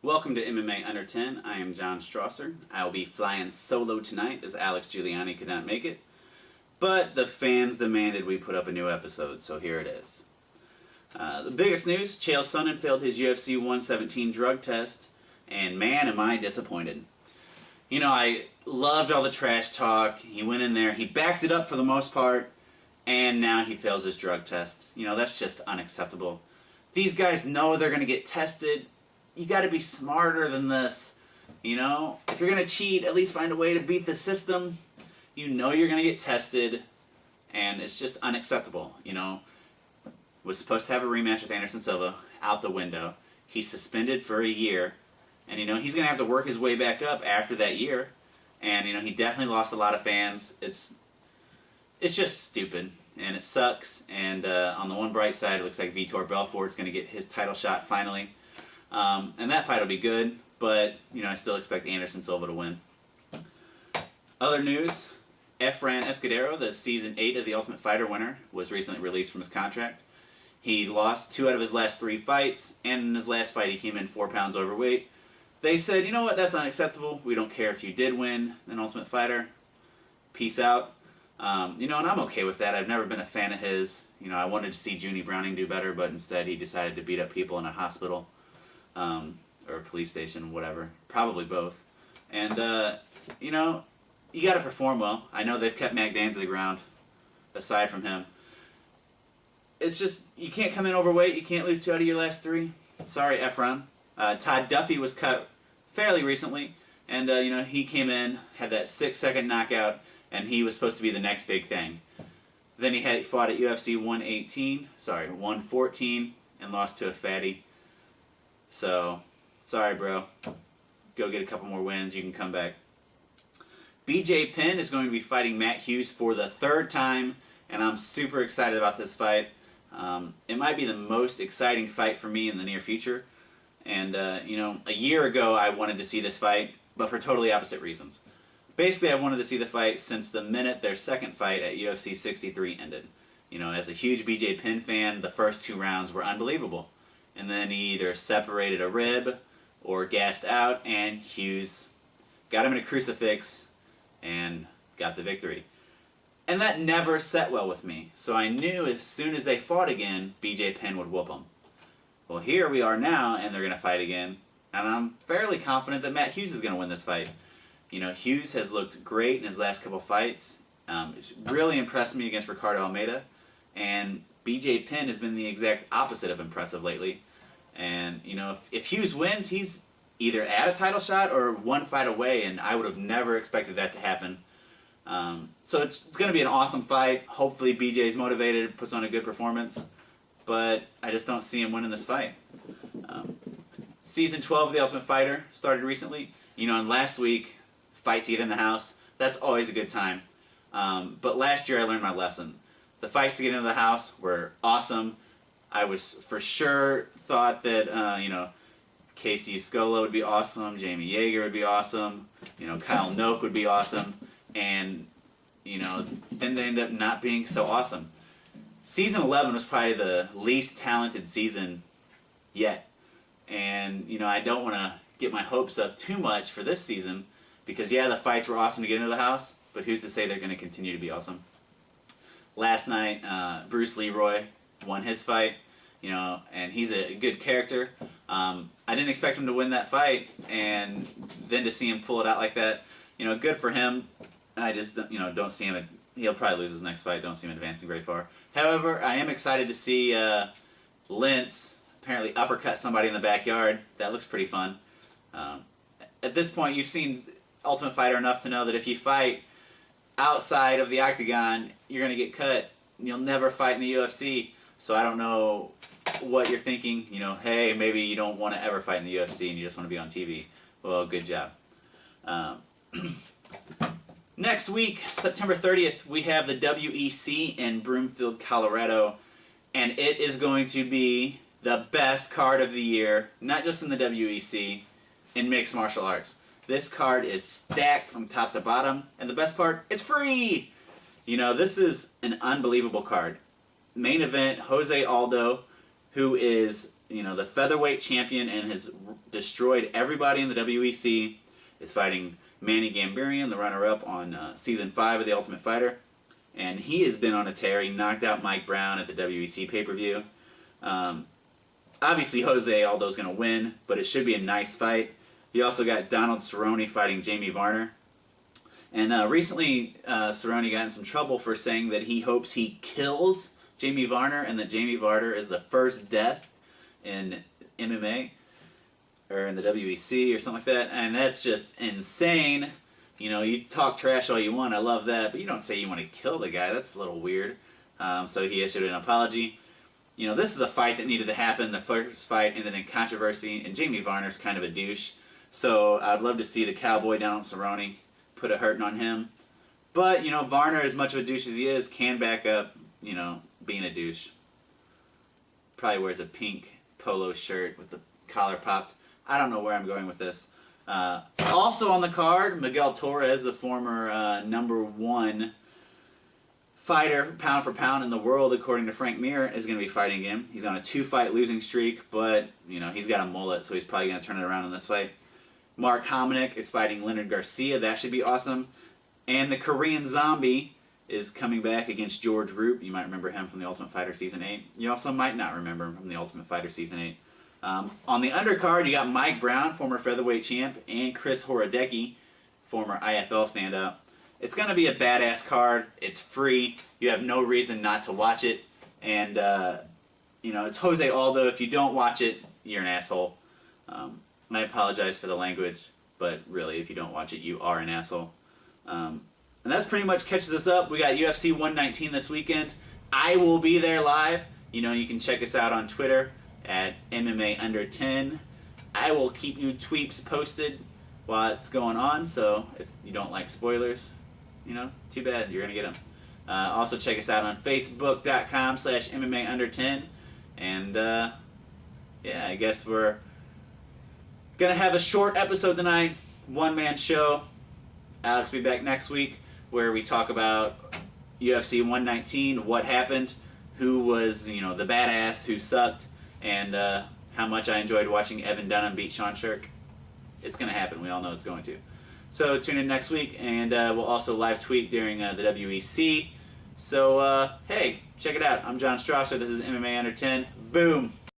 Welcome to MMA Under 10. I am John Strasser. I will be flying solo tonight as Alex Giuliani could not make it. But the fans demanded we put up a new episode, so here it is. The biggest news, Chael Sonnen failed his UFC 117 drug test, and man am I disappointed. You know, I loved all the trash talk. He went in there, he backed it up for the most part, and now he fails his drug test. You know, that's just unacceptable. These guys know they're going to get tested. You got to be smarter than this. You know, if you're going to cheat, at least find a way to beat the system. You know you're going to get tested, and it's just unacceptable. You know, was supposed to have a rematch with Anderson Silva, out the window. He's suspended for a year, and you know he's going to have to work his way back up after that year. And you know he definitely lost a lot of fans. It's just stupid, and it sucks. And on the one bright side, it looks like Vitor Belfort's going to get his title shot finally. And that fight will be good, but you know I still expect Anderson Silva to win. Other news, Efrain Escudero, the Season 8 of The Ultimate Fighter winner, was recently released from his contract. He lost 2 out of his last 3 fights, and in his last fight he came in 4 pounds overweight. They said, you know what, that's unacceptable. We don't care if you did win an Ultimate Fighter. Peace out. You know, and I'm okay with that. I've never been a fan of his. You know, I wanted to see Junie Browning do better, but instead he decided to beat up people in a hospital. Or a police station, whatever. Probably both. And, you know, you got to perform well. I know they've kept Mac Danzig around, aside from him. It's just, you can't come in overweight. You can't lose 2 out of your last 3. Sorry, Efrain. Todd Duffy was cut fairly recently. And, you know, he came in, had that 6-second knockout, and he was supposed to be the next big thing. Then he fought at UFC 114, and lost to a fatty. So, sorry, bro. Go get a couple more wins. You can come back. BJ Penn is going to be fighting Matt Hughes for the 3rd time, and I'm super excited about this fight. It might be the most exciting fight for me in the near future. And, you know, a year ago I wanted to see this fight, but for totally opposite reasons. Basically, I've wanted to see the fight since the minute their second fight at UFC 63 ended. You know, as a huge BJ Penn fan, the first 2 rounds were unbelievable. And then he either separated a rib or gassed out, and Hughes got him in a crucifix and got the victory. And that never set well with me. So I knew as soon as they fought again, BJ Penn would whoop him. Well, here we are now, and they're going to fight again. And I'm fairly confident that Matt Hughes is going to win this fight. You know, Hughes has looked great in his last couple fights. It's really impressed me against Ricardo Almeida. And BJ Penn has been the exact opposite of impressive lately. And, you know, if Hughes wins, he's either at a title shot or 1 fight away, and I would have never expected that to happen. So it's going to be an awesome fight. Hopefully BJ's motivated, puts on a good performance. But I just don't see him winning this fight. Season 12 of The Ultimate Fighter started recently. You know, and last week, fight to get in the house, that's always a good time. But last year I learned my lesson. The fights to get into the house were awesome. I was for sure thought that, you know, Casey Escola would be awesome, Jamie Yeager would be awesome, you know, Kyle Noak would be awesome, and, you know, then they ended up not being so awesome. Season 11 was probably the least talented season yet, and, you know, I don't want to get my hopes up too much for this season, because, yeah, the fights were awesome to get into the house, but who's to say they're going to continue to be awesome? Last night, Bruce Leroy won his fight, you know, and he's a good character. I didn't expect him to win that fight, and then to see him pull it out like that, you know, good for him. I just, you know, don't see him, he'll probably lose his next fight, don't see him advancing very far. However, I am excited to see Lentz apparently uppercut somebody in the backyard. That looks pretty fun. At this point, you've seen Ultimate Fighter enough to know that if you fight outside of the octagon, you're going to get cut. You'll never fight in the UFC. So I don't know what you're thinking. You know, hey, maybe you don't want to ever fight in the UFC and you just want to be on TV. Well, good job. Next week, September 30th, we have the WEC in Broomfield, Colorado. And it is going to be the best card of the year, not just in the WEC, in mixed martial arts. This card is stacked from top to bottom. And the best part, it's free! You know, this is an unbelievable card. Main event, Jose Aldo, who is the featherweight champion and has destroyed everybody in the WEC, is fighting Manny Gambarian, the runner-up on Season 5 of The Ultimate Fighter. And he has been on a tear. He knocked out Mike Brown at the WEC pay-per-view. Obviously, Jose Aldo's going to win, but it should be a nice fight. You also got Donald Cerrone fighting Jamie Varner. And recently, Cerrone got in some trouble for saying that he hopes he kills Jamie Varner and that Jamie Varner is the first death in MMA or in the WEC or something like that. And that's just insane. You talk trash all you want. I love that. But you don't say you want to kill the guy. That's a little weird. So he issued an apology. This is a fight that needed to happen. The first fight ended in controversy. And Jamie Varner's kind of a douche. So I'd love to see the cowboy Donald Cerrone put a hurting on him. But, Varner, as much of a douche as he is, can back up, being a douche. Probably wears a pink polo shirt with the collar popped. I don't know where I'm going with this. Also on the card, Miguel Torres, the former #1 fighter, pound for pound in the world, according to Frank Mir, is going to be fighting him. He's on a 2-fight losing streak, but, he's got a mullet, so he's probably going to turn it around in this fight. Mark Hominick is fighting Leonard Garcia. That should be awesome. And the Korean Zombie is coming back against George Roop. You might remember him from The Ultimate Fighter Season 8. You also might not remember him from The Ultimate Fighter Season 8. On the undercard, you got Mike Brown, former featherweight champ, and Chris Horodecki, former IFL standout. It's going to be a badass card. It's free. You have no reason not to watch it. And, it's Jose Aldo. If you don't watch it, you're an asshole. I apologize for the language, but really, if you don't watch it, you are an asshole. And that pretty much catches us up. We got UFC 119 this weekend. I will be there live. You can check us out on Twitter at MMA Under 10. I will keep you tweets posted while it's going on, so if you don't like spoilers, too bad, you're going to get them. Also check us out on Facebook.com/MMA Under 10. And, I guess we're going to have a short episode tonight, one-man show. Alex will be back next week where we talk about UFC 119, what happened, who was, the badass, who sucked, and how much I enjoyed watching Evan Dunham beat Sean Shirk. It's going to happen. We all know it's going to. So tune in next week, and we'll also live tweet during the WEC. So, hey, check it out. I'm John Strasser. This is MMA Under 10. Boom.